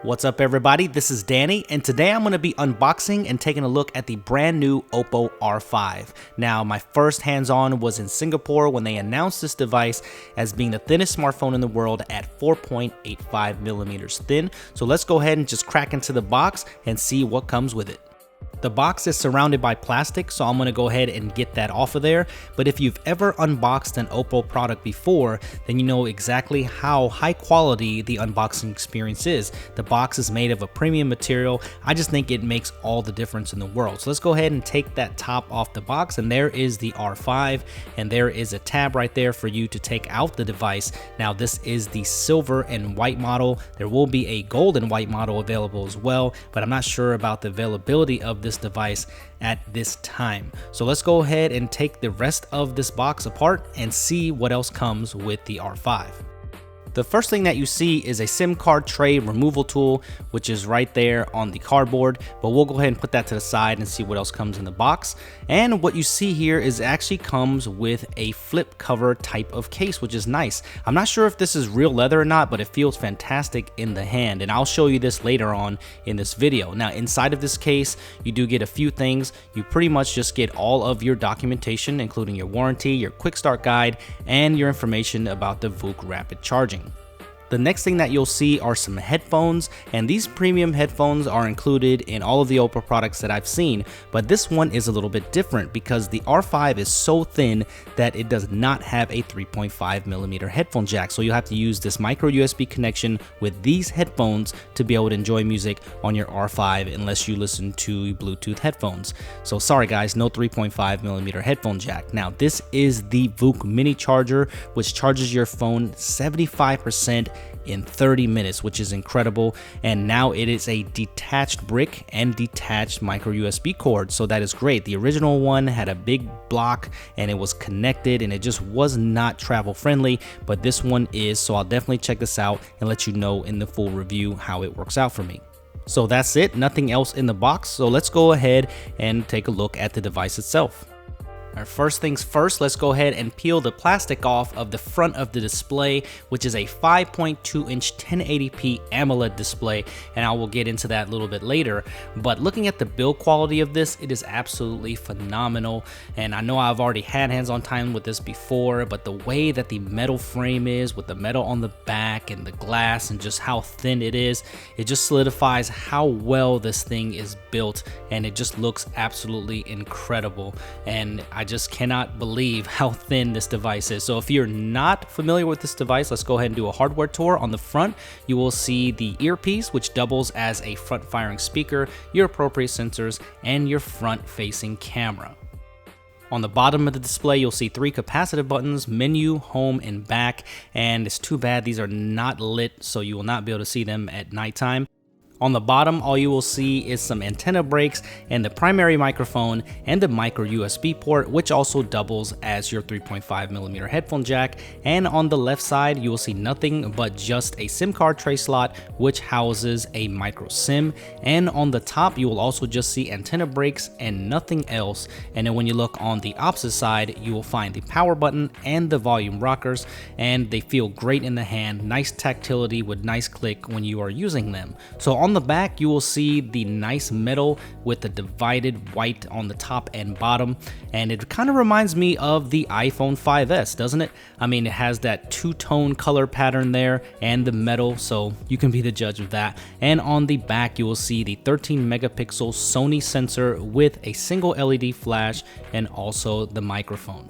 What's up everybody, this is Danny, and today I'm going to be unboxing and taking a look at the brand new Oppo R5. Now, my first hands-on was in Singapore when they announced this device as being the thinnest smartphone in the world at 4.85 millimeters thin. So let's go ahead and just crack into the box and see what comes with it. The box is surrounded by plastic, so I'm going to go ahead and get that off of there. But if you've ever unboxed an Oppo product before, then you know exactly how high quality the unboxing experience is. The box is made of a premium material. I just think it makes all the difference in the world. So let's go ahead and take that top off the box, and there is the R5, and there is a tab right there for you to take out the device. Now this is the silver and white model. There will be a gold and white model available as well, but I'm not sure about the availability of this device at this time. So let's go ahead and take the rest of this box apart and see what else comes with the R5. The first thing that you see is a SIM card tray removal tool, which is right there on the cardboard, but we'll go ahead and put that to the side and see what else comes in the box. And what you see here is actually comes with a flip cover type of case, which is nice. I'm not sure if this is real leather or not, but it feels fantastic in the hand, and I'll show you this later on in this video. Now, inside of this case, you do get a few things. You pretty much just get all of your documentation, including your warranty, your quick start guide, and your information about the VOOC rapid charging. The next thing that you'll see are some headphones, and these premium headphones are included in all of the Oppo products that I've seen, but this one is a little bit different because the R5 is so thin that it does not have a 3.5 millimeter headphone jack. So you'll have to use this micro USB connection with these headphones to be able to enjoy music on your R5 unless you listen to Bluetooth headphones. So sorry guys, no 3.5 millimeter headphone jack. Now this is the VOOC mini charger, which charges your phone 75% in 30 minutes, which is incredible. And now it is a detached brick and detached micro USB cord, so that is great. The original one had a big block and it was connected and it just was not travel friendly, but this one is. So I'll definitely check this out and let you know in the full review how it works out for me. So that's it, nothing else in the box. So let's go ahead and take a look at the device itself. Alright, first things first, let's go ahead and peel the plastic off of the front of the display, which is a 5.2 inch 1080p AMOLED display, and I will get into that a little bit later. But looking at the build quality of this, it is absolutely phenomenal, and I know I've already had hands-on time with this before, but the way that the metal frame is with the metal on the back and the glass and just how thin it is, it just solidifies how well this thing is built, and it just looks absolutely incredible. And I just cannot believe how thin this device is. So if you're not familiar with this device, let's go ahead and do a hardware tour. On the front, you will see the earpiece, which doubles as a front firing speaker, your appropriate sensors, and your front facing camera. On the bottom of the display, you'll see 3 capacitive buttons: menu, home, and back. And it's too bad these are not lit, so you will not be able to see them at nighttime. On the bottom, all you will see is some antenna breaks and the primary microphone and the micro USB port, which also doubles as your 3.5 millimeter headphone jack. And on the left side, you will see nothing but just a SIM card tray slot, which houses a micro SIM. And on the top, you will also just see antenna breaks and nothing else. And then when you look on the opposite side, you will find the power button and the volume rockers, and they feel great in the hand. Nice tactility with nice click when you are using them. So on the back, you will see the nice metal with the divided white on the top and bottom, and it kind of reminds me of the iPhone 5S, doesn't it? I mean, it has that two-tone color pattern there and the metal, so you can be the judge of that. And on the back, you will see the 13 megapixel Sony sensor with a single LED flash and also the microphone.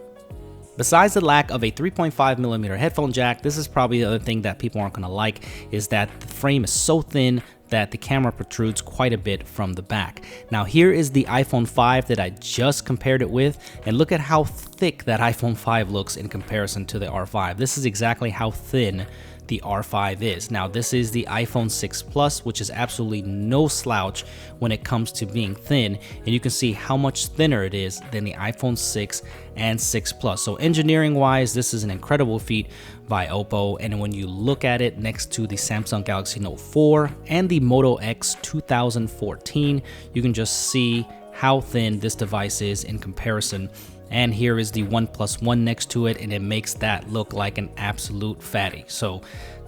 Besides the lack of a 3.5 millimeter headphone jack, this is probably the other thing that people aren't going to like, is that the frame is so thin that the camera protrudes quite a bit from the back. Now here is the iPhone 5 that I just compared it with, and look at how thick that iPhone 5 looks in comparison to the R5. This is exactly how thin the R5 is. Now this is the iPhone 6 Plus, which is absolutely no slouch when it comes to being thin, and you can see how much thinner it is than the iPhone 6 and 6 Plus. So engineering wise, this is an incredible feat by Oppo, and when you look at it next to the Samsung Galaxy Note 4 and the Moto X 2014, you can just see how thin this device is in comparison. And here is the OnePlus One next to it, and it makes that look like an absolute fatty. So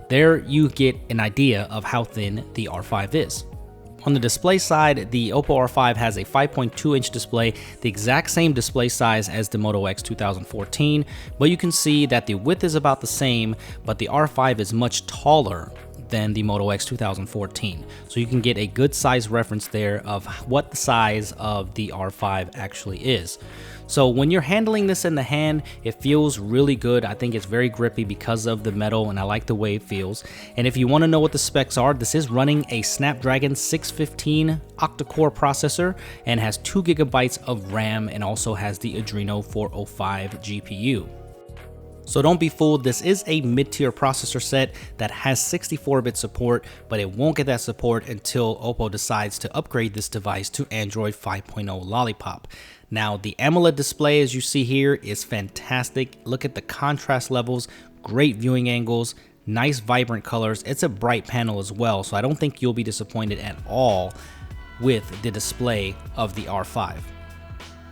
there you get an idea of how thin the R5 is. On the display side, the Oppo R5 has a 5.2-inch display, the exact same display size as the Moto X 2014, but you can see that the width is about the same, but the R5 is much taller than the Moto X 2014. So you can get a good size reference there of what the size of the R5 actually is. So when you're handling this in the hand, it feels really good. I think it's very grippy because of the metal, and I like the way it feels. And if you want to know what the specs are, this is running a Snapdragon 615 octa-core processor and has 2 GB of RAM, and also has the Adreno 405 GPU. So don't be fooled, this is a mid-tier processor set that has 64-bit support, but it won't get that support until Oppo decides to upgrade this device to Android 5.0 Lollipop. Now, the AMOLED display, as you see here, is fantastic. Look at the contrast levels, great viewing angles, nice vibrant colors. It's a bright panel as well, so I don't think you'll be disappointed at all with the display of the R5.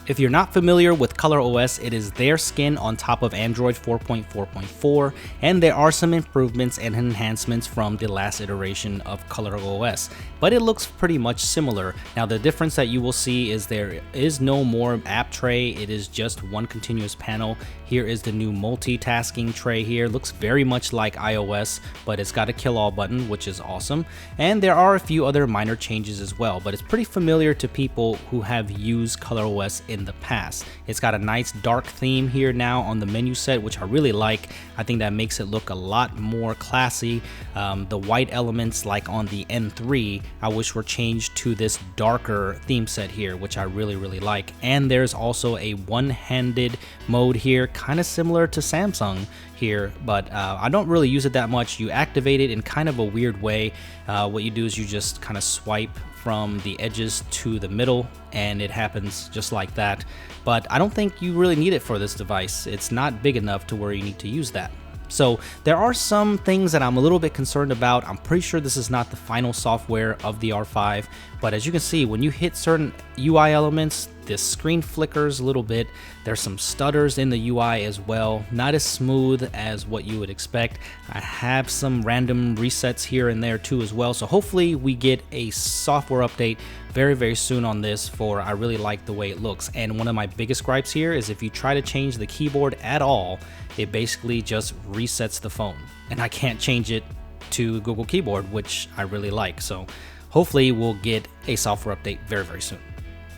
If you're not familiar with ColorOS, it is their skin on top of Android 4.4.4, and there are some improvements and enhancements from the last iteration of ColorOS, but it looks pretty much similar. Now, the difference that you will see is there is no more app tray, it is just one continuous panel. Here is the new multitasking tray here. Looks very much like iOS, but it's got a kill all button, which is awesome. And there are a few other minor changes as well, but it's pretty familiar to people who have used ColorOS in the past. It's got a nice dark theme here now on the menu set, which I really like. I think that makes it look a lot more classy. The white elements like on the N3, I wish were changed to this darker theme set here, which I really like. And there's also a one-handed mode here, kind of similar to Samsung here, but I don't really use it that much. You activate it in kind of a weird way. What you do is you just kind of swipe from the edges to the middle, and it happens just like that. But I don't think you really need it for this device. It's not big enough to where you need to use that. So there are some things that I'm a little bit concerned about. I'm pretty sure this is not the final software of the R5, but as you can see, when you hit certain UI elements, the screen flickers a little bit. There's some stutters in the UI as well, not as smooth as what you would expect. I have some random resets here and there too as well, so hopefully we get a software update very soon on this, for I really like the way it looks. And one of my biggest gripes here is if you try to change the keyboard at all, it basically just resets the phone, and I can't change it to Google Keyboard, which I really like. So hopefully we'll get a software update very soon.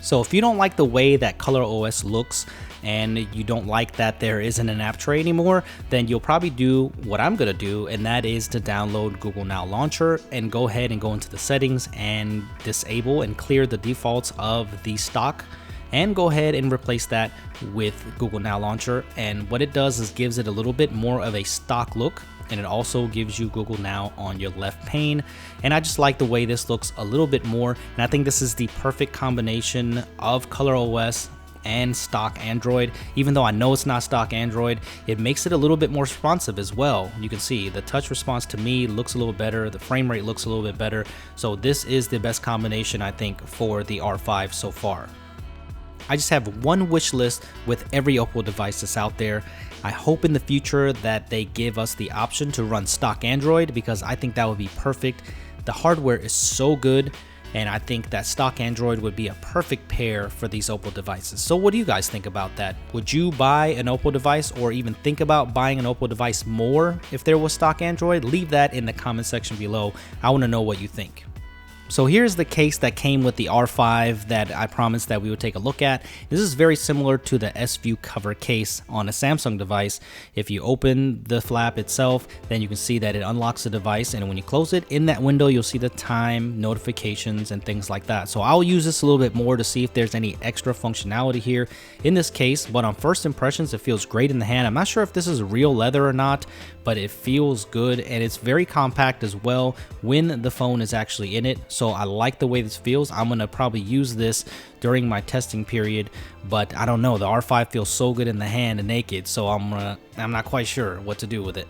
So if you don't like the way that ColorOS looks, and you don't like that there isn't an app tray anymore, then you'll probably do what I'm gonna do, and that is to download Google Now Launcher and go ahead and go into the settings and disable and clear the defaults of the stock, and go ahead and replace that with Google Now Launcher. And what it does is gives it a little bit more of a stock look, and it also gives you Google Now on your left pane. And I just like the way this looks a little bit more, and I think this is the perfect combination of ColorOS and stock Android. Even though I know it's not stock Android, it makes it a little bit more responsive as well. You can see the touch response to me looks a little better, the frame rate looks a little bit better, so this is the best combination I think for the R5 so far. I just have one wish list with every Oppo device that's out there. I hope in the future that they give us the option to run stock Android, because I think that would be perfect. The hardware is so good, and I think that stock Android would be a perfect pair for these Oppo devices. So what do you guys think about that? Would you buy an Oppo device, or even think about buying an Oppo device more if there was stock Android? Leave that in the comment section below. I want to know what you think. So here's the case that came with the R5 that I promised that we would take a look at. This is very similar to the S-View cover case on a Samsung device. If you open the flap itself, then you can see that it unlocks the device, and when you close it, in that window you'll see the time, notifications, and things like that. So I'll use this a little bit more to see if there's any extra functionality here in this case, but on first impressions it feels great in the hand. I'm not sure if this is real leather or not, but it feels good, and it's very compact as well when the phone is actually in it. So I like the way this feels. I'm gonna probably use this during my testing period, but I don't know, the R5 feels so good in the hand and naked, so I'm not quite sure what to do with it.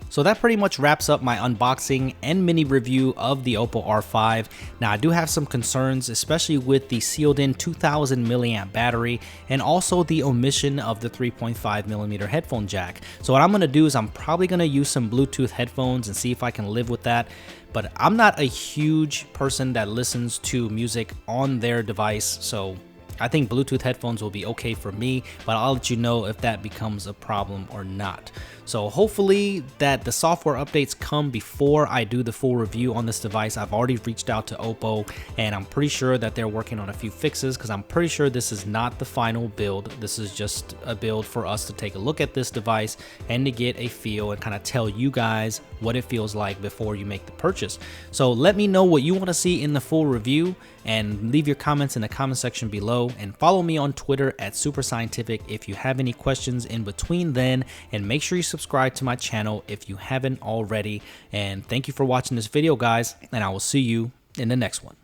So that pretty much wraps up my unboxing and mini review of the Oppo R5. Now I do have some concerns, especially with the sealed in 2000 milliamp battery and also the omission of the 3.5mm headphone jack. So what I'm going to do is I'm probably going to use some Bluetooth headphones and see if I can live with that. But I'm not a huge person that listens to music on their device, so I think Bluetooth headphones will be okay for me, but I'll let you know if that becomes a problem or not. So hopefully that the software updates come before I do the full review on this device. I've already reached out to Oppo and I'm pretty sure that they're working on a few fixes because I'm pretty sure this is not the final build. This is just a build for us to take a look at this device and to get a feel and kind of tell you guys what it feels like before you make the purchase. So let me know what you want to see in the full review and leave your comments in the comment section below, and follow me on Twitter at SuperScientific if you have any questions in between then, and make sure you subscribe to my channel if you haven't already. And thank you for watching this video, guys, and I will see you in the next one.